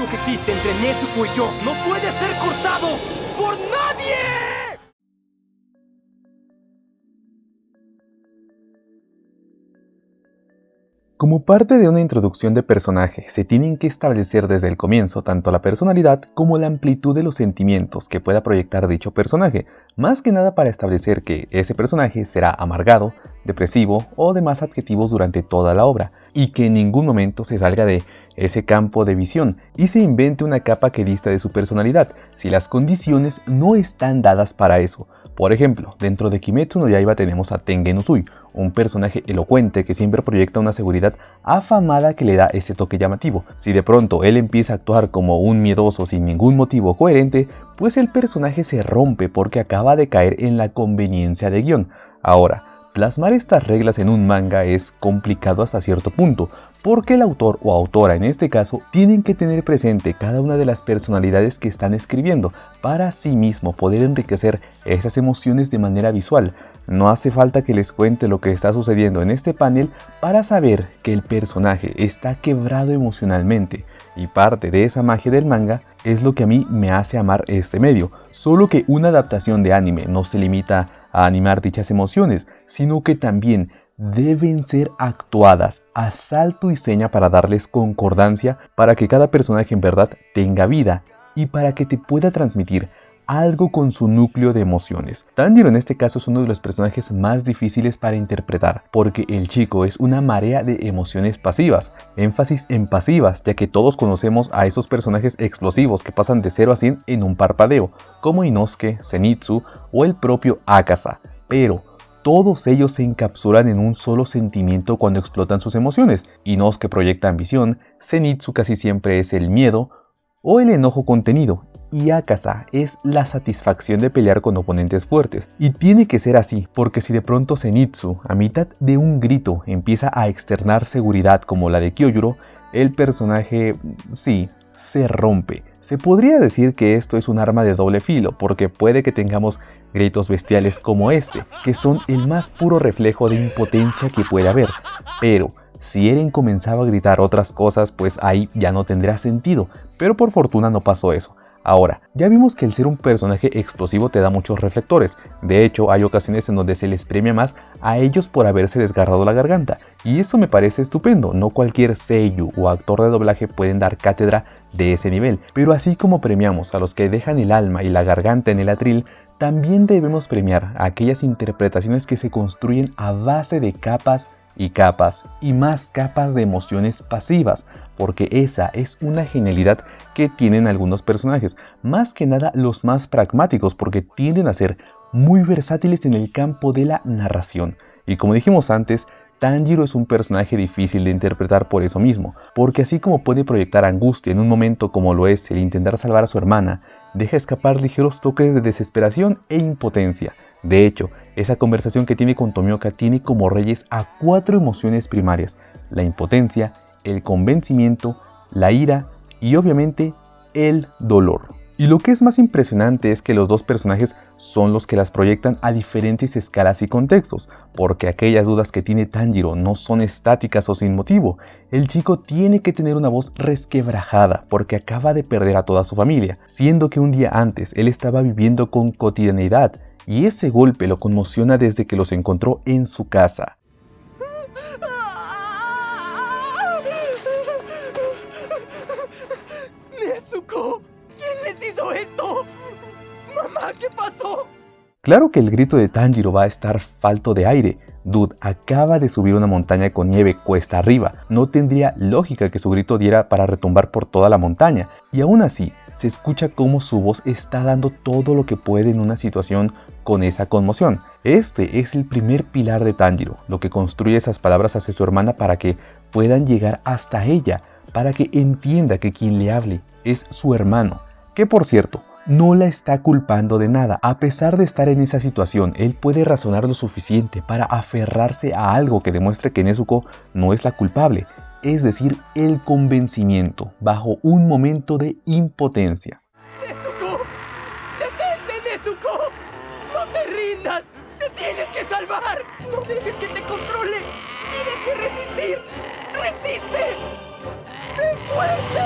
vínculo que existe entre Nezuko y yo no puede ser cortado por nadie. Como parte de una introducción de personaje, se tienen que establecer desde el comienzo tanto la personalidad como la amplitud de los sentimientos que pueda proyectar dicho personaje, más que nada para establecer que ese personaje será amargado, depresivo o demás adjetivos durante toda la obra, y que en ningún momento se salga de ese campo de visión y se invente una capa que dista de su personalidad, si las condiciones no están dadas para eso. Por ejemplo, dentro de Kimetsu no Yaiba tenemos a Tengen Uzui, un personaje elocuente que siempre proyecta una seguridad afamada que le da ese toque llamativo. Si de pronto él empieza a actuar como un miedoso sin ningún motivo coherente, pues el personaje se rompe porque acaba de caer en la conveniencia de guión. Ahora, plasmar estas reglas en un manga es complicado hasta cierto punto, porque el autor o autora en este caso tienen que tener presente cada una de las personalidades que están escribiendo para sí mismo poder enriquecer esas emociones de manera visual. No hace falta que les cuente lo que está sucediendo en este panel para saber que el personaje está quebrado emocionalmente, y parte de esa magia del manga es lo que a mí me hace amar este medio. Solo que una adaptación de anime no se limita a animar dichas emociones, sino que también deben ser actuadas a salto y seña para darles concordancia, para que cada personaje en verdad tenga vida y para que te pueda transmitir algo con su núcleo de emociones. Tanjiro en este caso es uno de los personajes más difíciles para interpretar, porque el chico es una marea de emociones pasivas, énfasis en pasivas, ya que todos conocemos a esos personajes explosivos que pasan de 0 a 100 en un parpadeo, como Inosuke, Zenitsu o el propio Akaza, pero todos ellos se encapsulan en un solo sentimiento cuando explotan sus emociones. Inosuke proyecta ambición, Zenitsu casi siempre es el miedo o el enojo contenido, y Akaza es la satisfacción de pelear con oponentes fuertes. Y tiene que ser así, porque si de pronto Zenitsu, a mitad de un grito, empieza a externar seguridad como la de Kyojuro, el personaje, sí, se rompe. Se podría decir que esto es un arma de doble filo, porque puede que tengamos gritos bestiales como este, que son el más puro reflejo de impotencia que puede haber, pero si Eren comenzaba a gritar otras cosas, pues ahí ya no tendría sentido, pero por fortuna no pasó eso. Ahora, ya vimos que el ser un personaje explosivo te da muchos reflectores. De hecho, hay ocasiones en donde se les premia más a ellos por haberse desgarrado la garganta, y eso me parece estupendo. No cualquier seiyuu o actor de doblaje pueden dar cátedra de ese nivel, pero así como premiamos a los que dejan el alma y la garganta en el atril, también debemos premiar a aquellas interpretaciones que se construyen a base de capas y capas y más capas de emociones pasivas, porque esa es una genialidad que tienen algunos personajes, más que nada los más pragmáticos, porque tienden a ser muy versátiles en el campo de la narración. Y como dijimos antes, Tanjiro es un personaje difícil de interpretar por eso mismo, porque así como puede proyectar angustia en un momento como lo es el intentar salvar a su hermana, deja escapar ligeros toques de desesperación e impotencia. De hecho, esa conversación que tiene con Tomioka tiene como reyes a 4 emociones primarias: la impotencia, el convencimiento, la ira y obviamente el dolor. Y lo que es más impresionante es que los dos personajes son los que las proyectan a diferentes escalas y contextos, porque aquellas dudas que tiene Tanjiro no son estáticas o sin motivo. El chico tiene que tener una voz resquebrajada porque acaba de perder a toda su familia, siendo que un día antes él estaba viviendo con cotidianidad, y ese golpe lo conmociona desde que los encontró en su casa. ¡Nezuko! ¿Quién les hizo esto? ¡Mamá, qué pasó! Claro que el grito de Tanjiro va a estar falto de aire. Dude acaba de subir una montaña con nieve cuesta arriba. No tendría lógica que su grito diera para retumbar por toda la montaña. Y aún así, se escucha cómo su voz está dando todo lo que puede en una situación con esa conmoción. Este es el primer pilar de Tanjiro, lo que construye esas palabras hacia su hermana para que puedan llegar hasta ella, para que entienda que quien le hable es su hermano, que por cierto, no la está culpando de nada. A pesar de estar en esa situación, él puede razonar lo suficiente para aferrarse a algo que demuestre que Nezuko no es la culpable, es decir, el convencimiento, bajo un momento de impotencia. ¡Nezuko! ¡Detente, Nezuko! ¡No te rindas! ¡Te tienes que salvar! ¡No dejes que te controle! ¡Tienes que resistir! ¡Resiste! ¡Sé fuerte!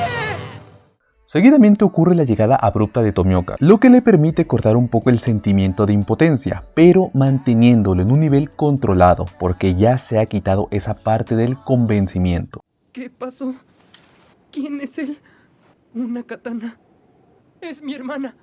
Seguidamente ocurre la llegada abrupta de Tomioka, lo que le permite cortar un poco el sentimiento de impotencia, pero manteniéndolo en un nivel controlado, porque ya se ha quitado esa parte del convencimiento. ¿Qué pasó? ¿Quién es él? Una katana. Es mi hermana.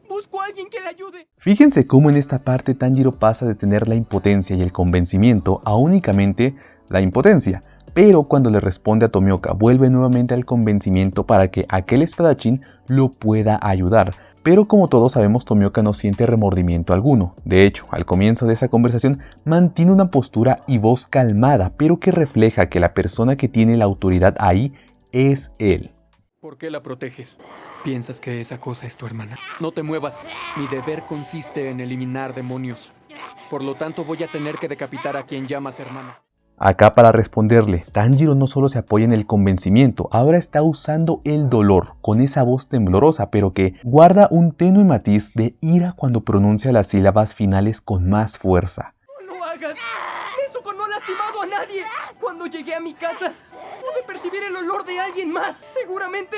Busco a alguien que la ayude. Fíjense cómo en esta parte Tanjiro pasa de tener la impotencia y el convencimiento a únicamente la impotencia. Pero cuando le responde a Tomioka, vuelve nuevamente al convencimiento para que aquel espadachín lo pueda ayudar. Pero como todos sabemos, Tomioka no siente remordimiento alguno. De hecho, al comienzo de esa conversación mantiene una postura y voz calmada, pero que refleja que la persona que tiene la autoridad ahí es él. ¿Por qué la proteges? ¿Piensas que esa cosa es tu hermana? No te muevas. Mi deber consiste en eliminar demonios. Por lo tanto, voy a tener que decapitar a quien llamas hermana. Acá para responderle, Tanjiro no solo se apoya en el convencimiento, ahora está usando el dolor con esa voz temblorosa, pero que guarda un tenue matiz de ira cuando pronuncia las sílabas finales con más fuerza. ¡No lo hagas! ¡Nezuko no ha lastimado a nadie! Cuando llegué a mi casa, pude percibir el olor de alguien más. Seguramente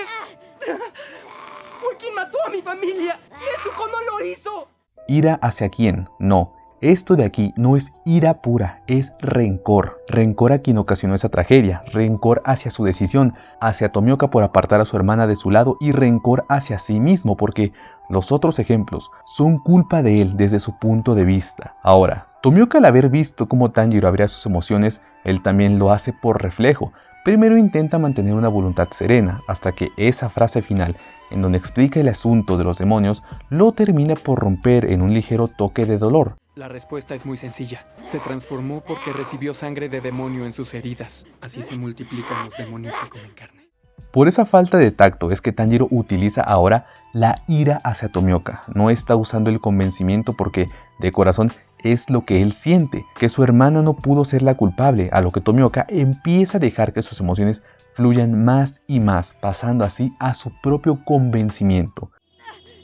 fue quien mató a mi familia. ¡Nezuko no lo hizo! ¿Ira hacia quién? No. Esto de aquí no es ira pura, es rencor. Rencor a quien ocasionó esa tragedia, rencor hacia su decisión, hacia Tomioka por apartar a su hermana de su lado y rencor hacia sí mismo porque los otros ejemplos son culpa de él desde su punto de vista. Ahora, Tomioka al haber visto cómo Tanjiro abría sus emociones, él también lo hace por reflejo. Primero intenta mantener una voluntad serena hasta que esa frase final, en donde explica el asunto de los demonios, lo termina por romper en un ligero toque de dolor. La respuesta es muy sencilla. Se transformó porque recibió sangre de demonio en sus heridas. Así se multiplican los demonios que comen carne. Por esa falta de tacto es que Tanjiro utiliza ahora la ira hacia Tomioka. No está usando el convencimiento porque de corazón es lo que él siente, que su hermana no pudo ser la culpable, a lo que Tomioka empieza a dejar que sus emociones fluyan más y más, pasando así a su propio convencimiento.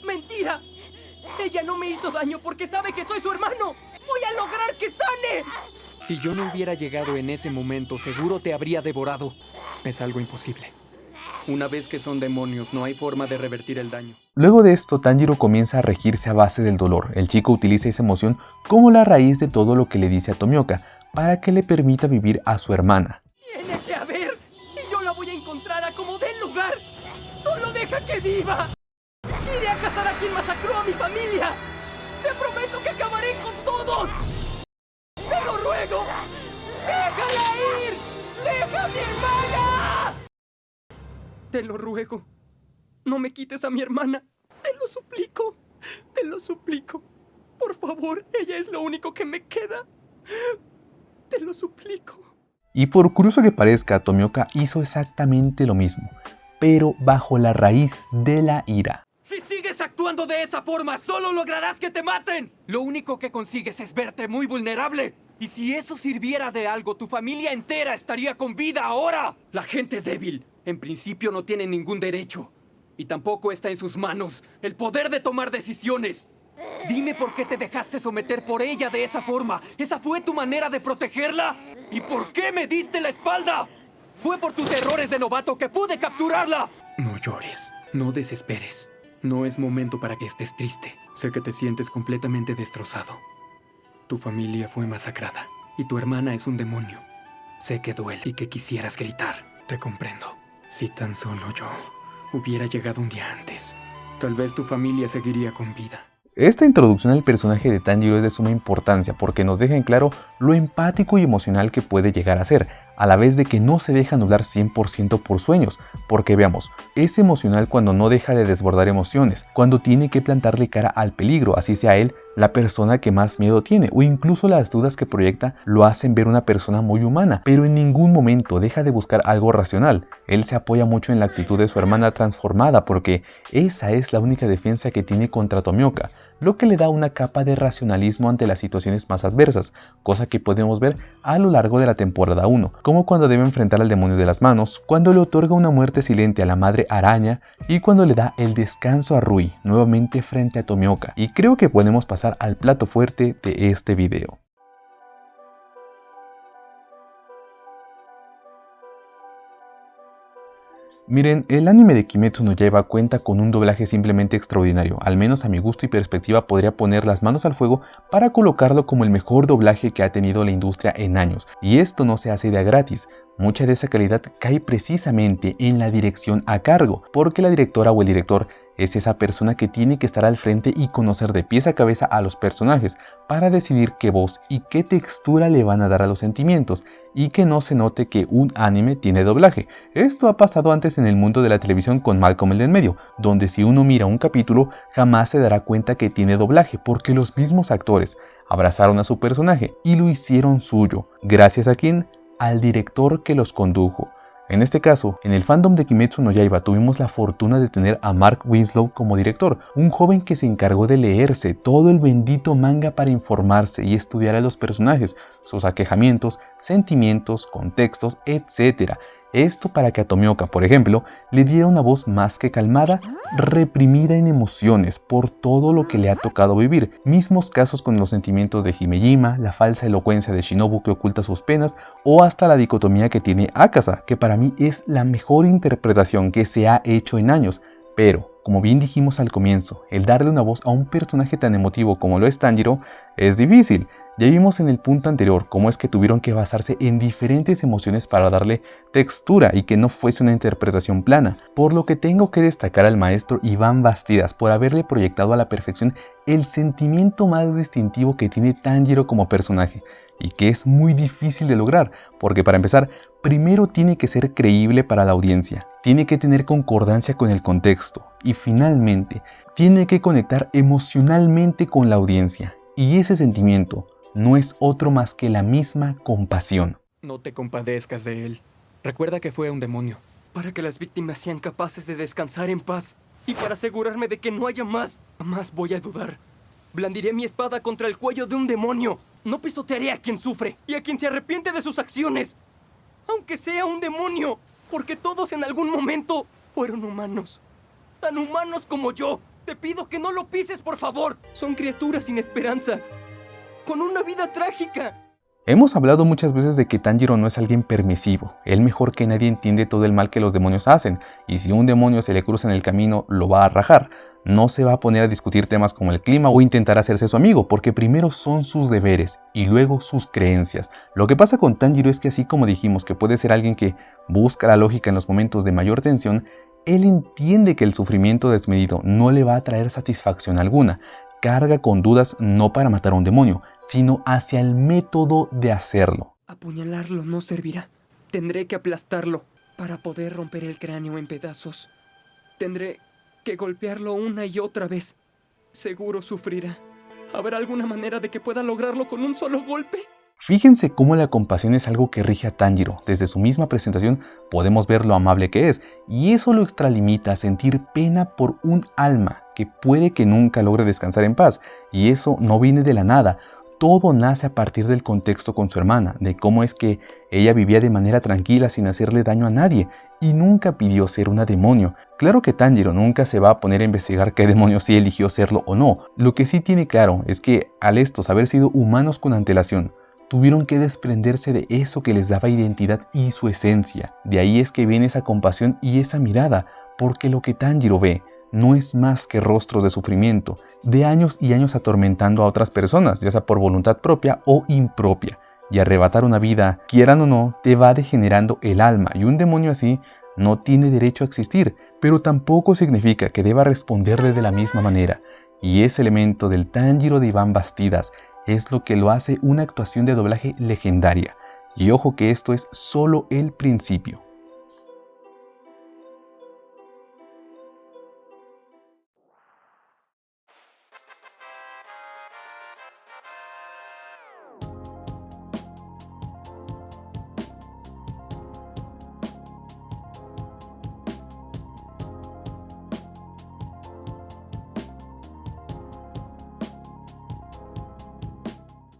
¡Mentira! Ella no me hizo daño porque sabe que soy su hermano. ¡Voy a lograr que sane! Si yo no hubiera llegado en ese momento, seguro te habría devorado. Es algo imposible. Una vez que son demonios, no hay forma de revertir el daño. Luego de esto, Tanjiro comienza a regirse a base del dolor. El chico utiliza esa emoción como la raíz de todo lo que le dice a Tomioka, para que le permita vivir a su hermana. ¡Tiene que haber! ¡Y yo la voy a encontrar a como dé lugar! ¡Solo deja que viva! ¡Iré a cazar a quien masacró a mi familia! ¡Te prometo que acabaré con todos! ¡Te lo ruego! ¡Déjala ir! ¡Deja a mi hermana! Te lo ruego. No me quites a mi hermana. Te lo suplico. Te lo suplico. Por favor, ella es lo único que me queda. Te lo suplico. Y por curioso que parezca, Tomioka hizo exactamente lo mismo, pero bajo la raíz de la ira. Si sigues actuando de esa forma, solo lograrás que te maten. Lo único que consigues es verte muy vulnerable. Y si eso sirviera de algo, tu familia entera estaría con vida ahora. La gente débil, en principio, no tiene ningún derecho. Y tampoco está en sus manos el poder de tomar decisiones. Dime por qué te dejaste someter por ella de esa forma. ¿Esa fue tu manera de protegerla? ¿Y por qué me diste la espalda? Fue por tus errores de novato que pude capturarla. No llores, no desesperes. No es momento para que estés triste. Sé que te sientes completamente destrozado. Tu familia fue masacrada y tu hermana es un demonio. Sé que duele y que quisieras gritar. Te comprendo. Si tan solo yo hubiera llegado un día antes, tal vez tu familia seguiría con vida. Esta introducción al personaje de Tanjiro es de suma importancia porque nos deja en claro lo empático y emocional que puede llegar a ser, a la vez de que no se deja nublar 100% por sueños, porque veamos, es emocional cuando no deja de desbordar emociones, cuando tiene que plantarle cara al peligro, así sea él la persona que más miedo tiene, o incluso las dudas que proyecta lo hacen ver una persona muy humana, pero en ningún momento deja de buscar algo racional. Él se apoya mucho en la actitud de su hermana transformada porque esa es la única defensa que tiene contra Tomioka, lo que le da una capa de racionalismo ante las situaciones más adversas, cosa que podemos ver a lo largo de la temporada 1, como cuando debe enfrentar al demonio de las manos, cuando le otorga una muerte silente a la madre araña y cuando le da el descanso a Rui, nuevamente frente a Tomioka. Y creo que podemos pasar al plato fuerte de este video. Miren, el anime de Kimetsu no Yaiba cuenta con un doblaje simplemente extraordinario. Al menos a mi gusto y perspectiva podría poner las manos al fuego para colocarlo como el mejor doblaje que ha tenido la industria en años. Y esto no se hace de a gratis. Mucha de esa calidad cae precisamente en la dirección a cargo, porque la directora o el director es esa persona que tiene que estar al frente y conocer de pies a cabeza a los personajes para decidir qué voz y qué textura le van a dar a los sentimientos y que no se note que un anime tiene doblaje. Esto ha pasado antes en el mundo de la televisión con Malcolm el del medio, donde si uno mira un capítulo jamás se dará cuenta que tiene doblaje porque los mismos actores abrazaron a su personaje y lo hicieron suyo. ¿Gracias a quién? Al director que los condujo. En este caso, en el fandom de Kimetsu no Yaiba tuvimos la fortuna de tener a Mark Winslow como director, un joven que se encargó de leerse todo el bendito manga para informarse y estudiar a los personajes, sus aquejamientos, sentimientos, contextos, etc. Esto para que a Tomioka, por ejemplo, le diera una voz más que calmada, reprimida en emociones por todo lo que le ha tocado vivir. Mismos casos con los sentimientos de Himejima, la falsa elocuencia de Shinobu que oculta sus penas, o hasta la dicotomía que tiene Akasa, que para mí es la mejor interpretación que se ha hecho en años. Pero, como bien dijimos al comienzo, el darle una voz a un personaje tan emotivo como lo es Tanjiro es difícil. Ya vimos en el punto anterior cómo es que tuvieron que basarse en diferentes emociones para darle textura y que no fuese una interpretación plana, por lo que tengo que destacar al maestro Iván Bastidas por haberle proyectado a la perfección el sentimiento más distintivo que tiene Tanjiro como personaje, y que es muy difícil de lograr, porque para empezar, primero tiene que ser creíble para la audiencia, tiene que tener concordancia con el contexto, y finalmente, tiene que conectar emocionalmente con la audiencia, y ese sentimiento no es otro más que la misma compasión. No te compadezcas de él. Recuerda que fue un demonio. Para que las víctimas sean capaces de descansar en paz y para asegurarme de que no haya más, jamás voy a dudar. Blandiré mi espada contra el cuello de un demonio. No pisotearé a quien sufre y a quien se arrepiente de sus acciones, aunque sea un demonio, porque todos en algún momento fueron humanos, tan humanos como yo. Te pido que no lo pises, por favor. Son criaturas sin esperanza, con una vida trágica. Hemos hablado muchas veces de que Tanjiro no es alguien permisivo. Él mejor que nadie entiende todo el mal que los demonios hacen, y si un demonio se le cruza en el camino, lo va a rajar. No se va a poner a discutir temas como el clima o intentar hacerse su amigo, porque primero son sus deberes y luego sus creencias. Lo que pasa con Tanjiro es que, así como dijimos que puede ser alguien que busca la lógica en los momentos de mayor tensión, él entiende que el sufrimiento desmedido no le va a traer satisfacción alguna. Carga con dudas no para matar a un demonio, sino hacia el método de hacerlo. Apuñalarlo no servirá. Tendré que aplastarlo para poder romper el cráneo en pedazos. Tendré que golpearlo una y otra vez. Seguro sufrirá. ¿Habrá alguna manera de que pueda lograrlo con un solo golpe? Fíjense cómo la compasión es algo que rige a Tanjiro. Desde su misma presentación podemos ver lo amable que es, y eso lo extralimita a sentir pena por un alma que puede que nunca logre descansar en paz, y eso no viene de la nada. Todo nace a partir del contexto con su hermana, de cómo es que ella vivía de manera tranquila sin hacerle daño a nadie, y nunca pidió ser una demonio. Claro que Tanjiro nunca se va a poner a investigar qué demonio sí eligió serlo o no. Lo que sí tiene claro es que al estos haber sido humanos con antelación, tuvieron que desprenderse de eso que les daba identidad y su esencia. De ahí es que viene esa compasión y esa mirada, porque lo que Tanjiro ve no es más que rostros de sufrimiento, de años y años atormentando a otras personas, ya sea por voluntad propia o impropia. Y arrebatar una vida, quieran o no, te va degenerando el alma, y un demonio así no tiene derecho a existir, pero tampoco significa que deba responderle de la misma manera. Y ese elemento del Tanjiro de Iván Bastidas es lo que lo hace una actuación de doblaje legendaria. Y ojo que esto es solo el principio.